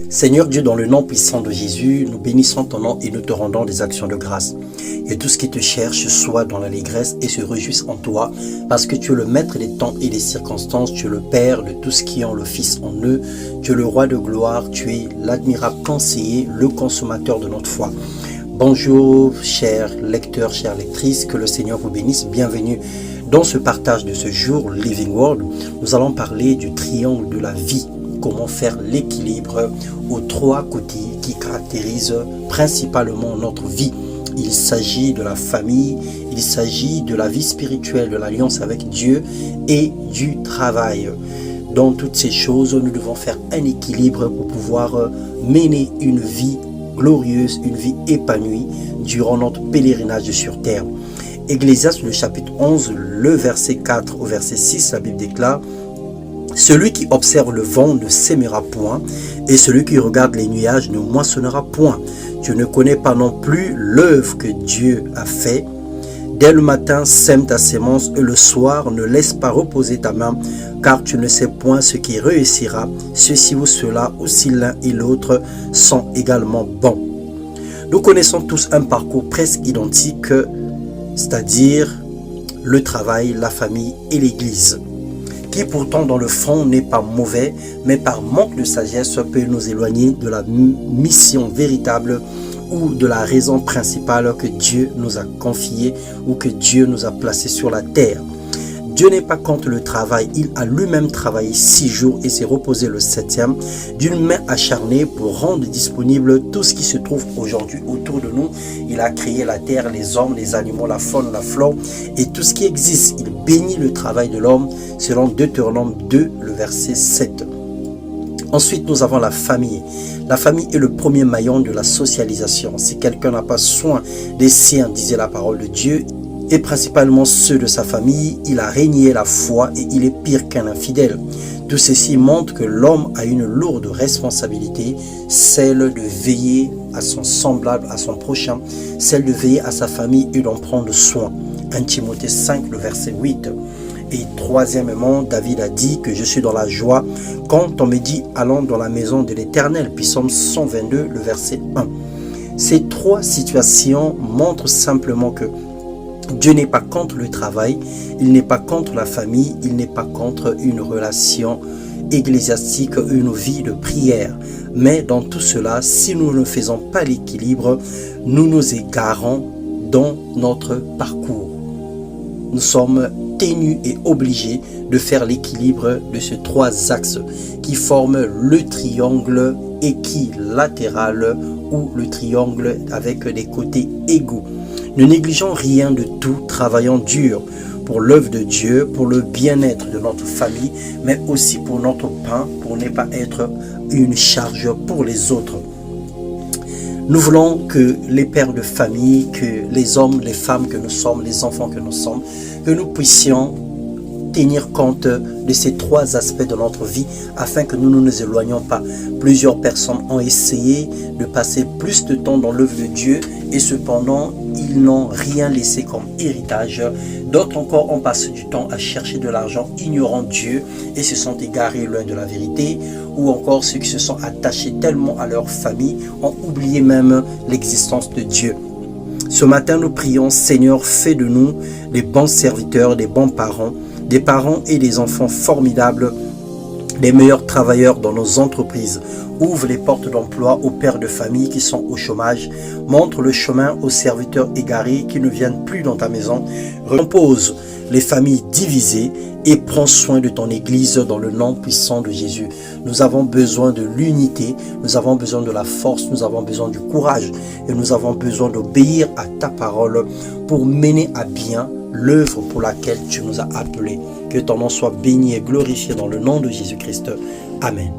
Seigneur Dieu, dans le nom puissant de Jésus, nous bénissons ton nom et nous te rendons des actions de grâce. Et tout ce qui te cherche soit dans l'allégresse et se réjouisse en toi, parce que tu es le maître des temps et des circonstances, tu es le Père de tout ce qui ont le Fils en eux, tu es le Roi de gloire, tu es l'admirable conseiller, le consommateur de notre foi. Bonjour, chers lecteurs, chères lectrices, que le Seigneur vous bénisse. Bienvenue dans ce partage de ce jour, Living World. Nous allons parler du triangle de la vie. Comment faire l'équilibre aux trois côtés qui caractérisent principalement notre vie. Il s'agit de la famille, il s'agit de la vie spirituelle, de l'alliance avec Dieu et du travail. Dans toutes ces choses, nous devons faire un équilibre pour pouvoir mener une vie glorieuse, une vie épanouie durant notre pèlerinage sur terre. Ecclésiaste, le chapitre 11, le verset 4 au verset 6, la Bible déclare: celui qui observe le vent ne sèmera point, et celui qui regarde les nuages ne moissonnera point. Tu ne connais pas non plus l'œuvre que Dieu a fait. Dès le matin, sème ta sémence, et le soir, ne laisse pas reposer ta main, car tu ne sais point ce qui réussira, ceci ou cela, ou si l'un et l'autre sont également bons. Nous connaissons tous un parcours presque identique, c'est-à-dire le travail, la famille et l'église, qui pourtant dans le fond n'est pas mauvais, mais par manque de sagesse peut nous éloigner de la mission véritable ou de la raison principale que Dieu nous a confiée ou que Dieu nous a placée sur la terre. Dieu n'est pas contre le travail, il a lui-même travaillé 6 jours et s'est reposé le 7e d'une main acharnée pour rendre disponible tout ce qui se trouve aujourd'hui autour de nous. Il a créé la terre, les hommes, les animaux, la faune, la flore et tout ce qui existe. Il bénit le travail de l'homme selon Deutéronome 2, le verset 7. Ensuite, nous avons la famille. La famille est le premier maillon de la socialisation. Si quelqu'un n'a pas soin des siens, disait la parole de Dieu, et principalement ceux de sa famille, il a régné la foi et il est pire qu'un infidèle. Tout ceci montre que l'homme a une lourde responsabilité, celle de veiller à son semblable, à son prochain, celle de veiller à sa famille et d'en prendre soin. 1 Timothée 5, le verset 8. Et troisièmement, David a dit que je suis dans la joie quand on me dit allons dans la maison de l'Éternel. Puis Psaume 122, le verset 1. Ces trois situations montrent simplement que Dieu n'est pas contre le travail, il n'est pas contre la famille, il n'est pas contre une relation ecclésiastique, une vie de prière. Mais dans tout cela, si nous ne faisons pas l'équilibre, nous nous égarons dans notre parcours. Nous sommes tenus et obligés de faire l'équilibre de ces 3 axes qui forment le triangle équilatéral ou le triangle avec des côtés égaux. Ne négligeons rien de tout, travaillons dur pour l'œuvre de Dieu, pour le bien-être de notre famille, mais aussi pour notre pain, pour ne pas être une charge pour les autres. Nous voulons que les pères de famille, que les hommes, les femmes que nous sommes, les enfants que nous sommes, que nous puissions tenir compte de ces 3 aspects de notre vie afin que nous ne nous éloignions pas. Plusieurs personnes ont essayé de passer plus de temps dans l'œuvre de Dieu et cependant ils n'ont rien laissé comme héritage. D'autres encore ont passé du temps à chercher de l'argent ignorant Dieu et se sont égarés loin de la vérité, ou encore ceux qui se sont attachés tellement à leur famille ont oublié même l'existence de Dieu. Ce matin nous prions: Seigneur, fais de nous des bons serviteurs, des bons parents, des parents et des enfants formidables, des meilleurs travailleurs dans nos entreprises. Ouvre les portes d'emploi aux pères de famille qui sont au chômage. Montre le chemin aux serviteurs égarés qui ne viennent plus dans ta maison. Repose les familles divisées et prends soin de ton Église dans le nom puissant de Jésus. Nous avons besoin de l'unité, nous avons besoin de la force, nous avons besoin du courage et nous avons besoin d'obéir à ta parole pour mener à bien l'œuvre pour laquelle tu nous as appelés. Que ton nom soit béni et glorifié dans le nom de Jésus-Christ. Amen.